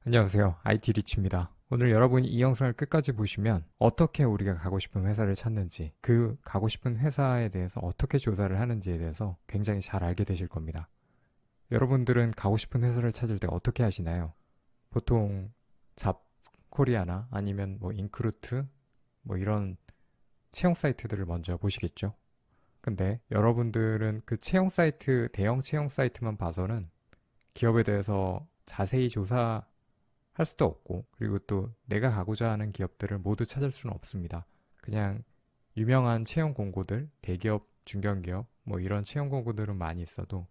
안녕하세요. IT 리치입니다. 오늘 여러분이 이 영상을 끝까지 보시면 어떻게 우리가 가고 싶은 회사를 찾는지, 그 가고 싶은 회사에 대해서 어떻게 조사를 하는지에 대해서 굉장히 잘 알게 되실 겁니다. 여러분들은 가고 싶은 회사를 찾을 때 어떻게 하시나요? 보통 잡코리아나 아니면 인크루트 이런 채용 사이트들을 먼저 보시겠죠? 근데 여러분들은 그 채용 사이트, 대형 채용 사이트만 봐서는 기업에 대해서 자세히 조사 할 수도 없고, 그리고 또 내가 가고자 하는 기업들을 모두 찾을 수는 없습니다. 그냥 유명한 채용 공고들, 대기업, 중견기업, 이런 채용 공고들은 많이 있어도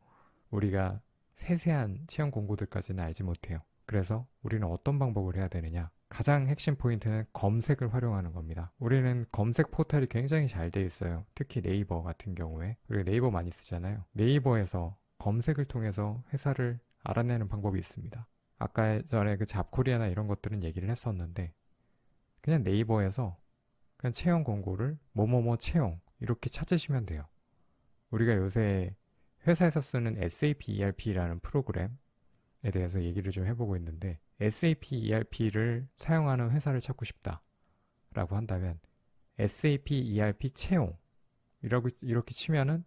우리가 세세한 채용 공고들까지는 알지 못해요. 그래서 우리는 어떤 방법을 해야 되느냐? 가장 핵심 포인트는 검색을 활용하는 겁니다. 우리는 검색 포털이 굉장히 잘 돼 있어요. 특히 네이버 같은 경우에. 우리가 네이버 많이 쓰잖아요. 네이버에서 검색을 통해서 회사를 알아내는 방법이 있습니다. 아까 전에 그 잡코리아나 이런 것들은 얘기를 했었는데, 그냥 네이버에서 그냥 채용 공고를 뭐뭐뭐 채용 이렇게 찾으시면 돼요. 우리가 요새 회사에서 쓰는 SAP ERP라는 프로그램에 대해서 얘기를 좀 해보고 있는데, SAP ERP를 사용하는 회사를 찾고 싶다 라고 한다면 SAP ERP 채용 이렇게 치면은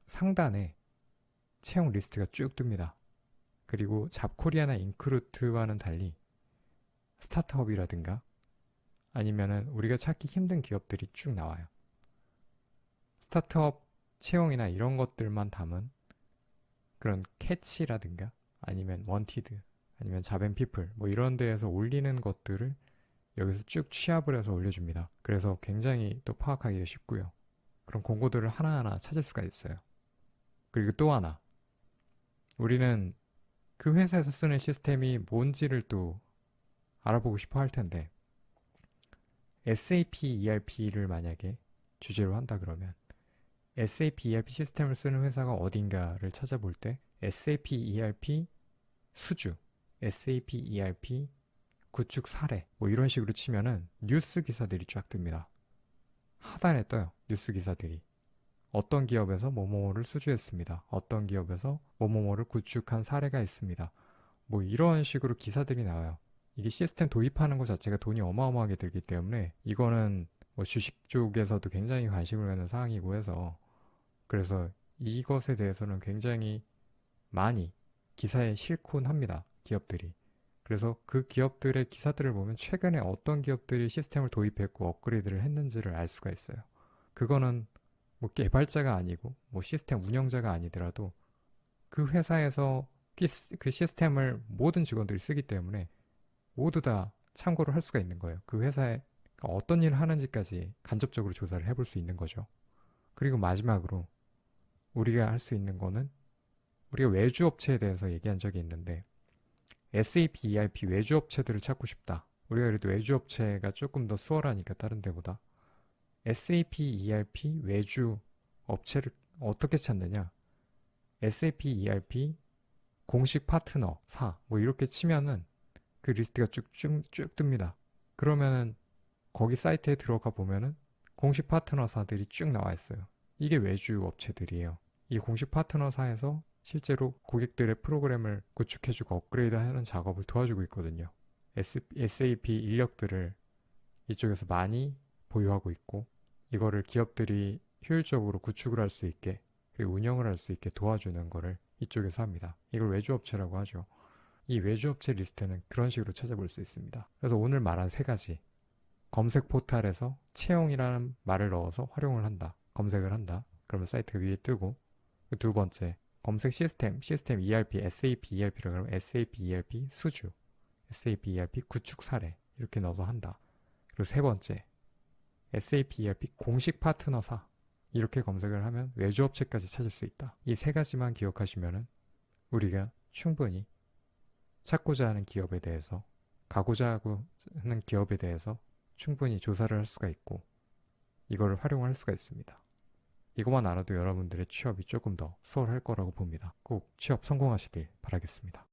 상단에 채용 리스트가 쭉 뜹니다. 그리고 잡코리아나 인크루트와는 달리 스타트업이라든가 아니면은 우리가 찾기 힘든 기업들이 쭉 나와요. 스타트업 채용이나 이런 것들만 담은 그런 캐치라든가 아니면 원티드 아니면 잡앤피플 이런 데에서 올리는 것들을 여기서 쭉 취합을 해서 올려줍니다. 그래서 굉장히 또 파악하기가 쉽고요. 그런 공고들을 하나하나 찾을 수가 있어요. 그리고 또 하나, 우리는 그 회사에서 쓰는 시스템이 뭔지를 또 알아보고 싶어 할 텐데, SAP ERP를 만약에 주제로 한다 그러면 SAP ERP 시스템을 쓰는 회사가 어딘가를 찾아볼 때 SAP ERP 수주, SAP ERP 구축 사례 이런 식으로 치면은 뉴스 기사들이 쫙 뜹니다. 하단에 떠요. 뉴스 기사들이. 어떤 기업에서 뭐뭐를 수주했습니다. 어떤 기업에서 뭐뭐를 구축한 사례가 있습니다. 이런 식으로 기사들이 나와요. 이게 시스템 도입하는 것 자체가 돈이 어마어마하게 들기 때문에 이거는 주식 쪽에서도 굉장히 관심을 갖는 사항이고 해서, 그래서 이것에 대해서는 굉장히 많이 기사에 실곤 합니다. 기업들이. 그래서 그 기업들의 기사들을 보면 최근에 어떤 기업들이 시스템을 도입했고 업그레이드를 했는지를 알 수가 있어요. 그거는 개발자가 아니고 시스템 운영자가 아니더라도 그 회사에서 그 시스템을 모든 직원들이 쓰기 때문에 모두 다 참고를 할 수가 있는 거예요. 그 회사에 어떤 일을 하는지까지 간접적으로 조사를 해볼 수 있는 거죠. 그리고 마지막으로 우리가 할 수 있는 거는, 우리가 외주 업체에 대해서 얘기한 적이 있는데 SAP ERP 외주 업체들을 찾고 싶다. 우리가 그래도 외주 업체가 조금 더 수월하니까 다른 데보다. SAP ERP 외주 업체를 어떻게 찾느냐? SAP ERP 공식 파트너 사 이렇게 치면은 그 리스트가 쭉쭉 뜹니다. 그러면은 거기 사이트에 들어가 보면은 공식 파트너사들이 쭉 나와 있어요. 이게 외주 업체들이에요. 이 공식 파트너사에서 실제로 고객들의 프로그램을 구축해주고 업그레이드하는 작업을 도와주고 있거든요. SAP 인력들을 이쪽에서 많이 보유하고 있고, 이거를 기업들이 효율적으로 구축을 할 수 있게 그리고 운영을 할 수 있게 도와주는 거를 이쪽에서 합니다. 이걸 외주업체라고 하죠. 이 외주업체 리스트는 그런 식으로 찾아볼 수 있습니다. 그래서 오늘 말한 세 가지, 검색 포털에서 채용이라는 말을 넣어서 활용을 한다, 검색을 한다, 그러면 사이트 위에 뜨고, 그 두 번째, 검색 시스템 ERP, SAP ERP라고 하면 SAP ERP 수주, SAP ERP 구축 사례 이렇게 넣어서 한다. 그리고 세 번째, SAP ERP 공식 파트너사 이렇게 검색을 하면 외주업체까지 찾을 수 있다. 이 세 가지만 기억하시면은 우리가 충분히 찾고자 하는 기업에 대해서, 가고자 하는 기업에 대해서 충분히 조사를 할 수가 있고 이거를 활용할 수가 있습니다. 이것만 알아도 여러분들의 취업이 조금 더 수월할 거라고 봅니다. 꼭 취업 성공하시길 바라겠습니다.